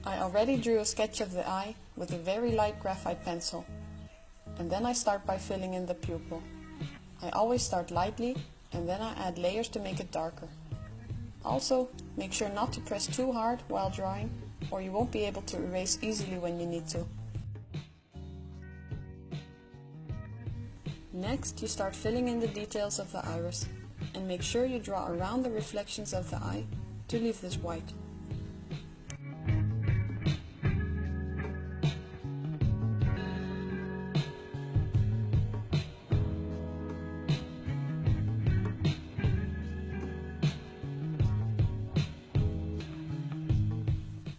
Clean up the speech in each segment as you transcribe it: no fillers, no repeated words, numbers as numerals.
I already drew a sketch of the eye with a very light graphite pencil, and then I start by filling in the pupil. I always start lightly and then I add layers to make it darker. Also, make sure not to press too hard while drawing, or you won't be able to erase easily when you need to. Next, you start filling in the details of the iris, and make sure you draw around the reflections of the eye to leave this white.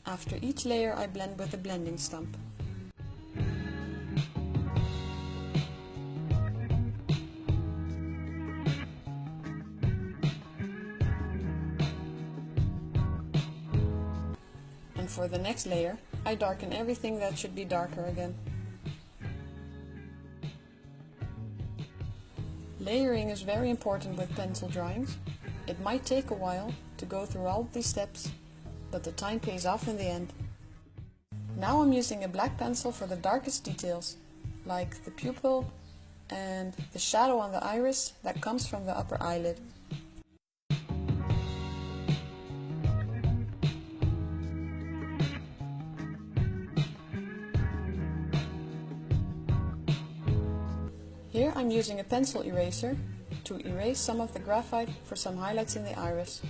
After each layer I blend with a blending stump. And for the next layer, I darken everything that should be darker again. Layering is very important with pencil drawings. It might take a while to go through all of these steps, but the time pays off in the end. Now I'm using a black pencil for the darkest details, like the pupil and the shadow on the iris that comes from the upper eyelid. Here I'm using a pencil eraser to erase some of the graphite for some highlights in the iris.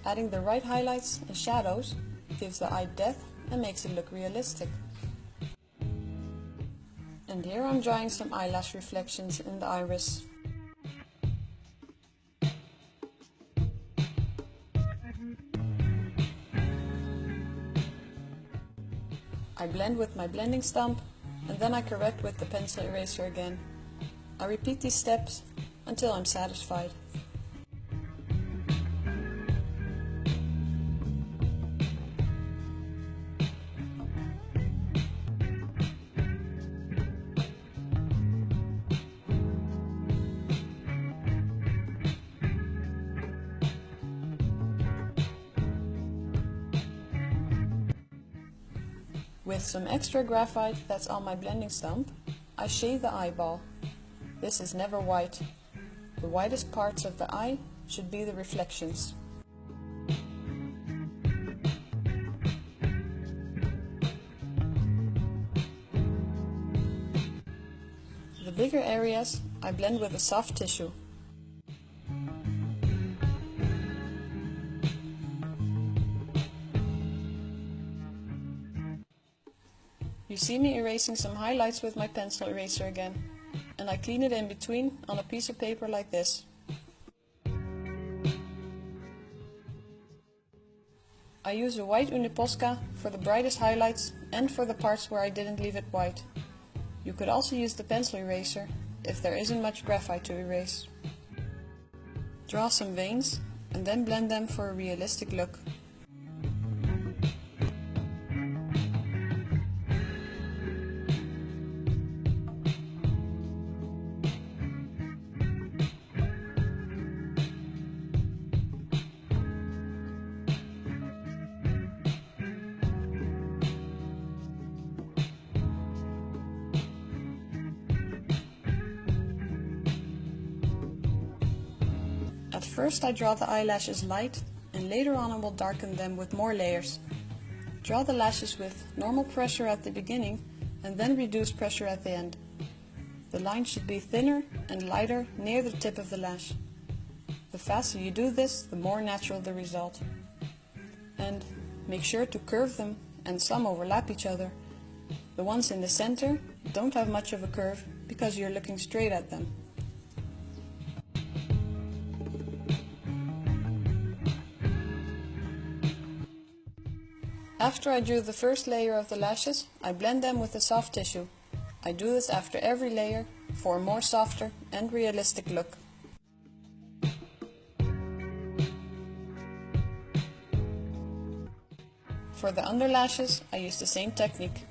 Adding the right highlights and shadows gives the eye depth and makes it look realistic. And here I'm drawing some eyelash reflections in the iris. I blend with my blending stump and then I correct with the pencil eraser again. I repeat these steps until I'm satisfied. With some extra graphite that's on my blending stump, I shade the eyeball. This is never white. The whitest parts of the eye should be the reflections. The bigger areas I blend with a soft tissue. You see me erasing some highlights with my pencil eraser again, and I clean it in between on a piece of paper like this. I use a white Uniposca for the brightest highlights and for the parts where I didn't leave it white. You could also use the pencil eraser if there isn't much graphite to erase. Draw some veins and then blend them for a realistic look. At first I draw the eyelashes light, and later on I will darken them with more layers. Draw the lashes with normal pressure at the beginning and then reduce pressure at the end. The line should be thinner and lighter near the tip of the lash. The faster you do this, the more natural the result. And make sure to curve them, and some overlap each other. The ones in the center don't have much of a curve because you're looking straight at them. After I drew the first layer of the lashes, I blend them with a soft tissue. I do this after every layer for a more softer and realistic look. For the underlashes, I use the same technique.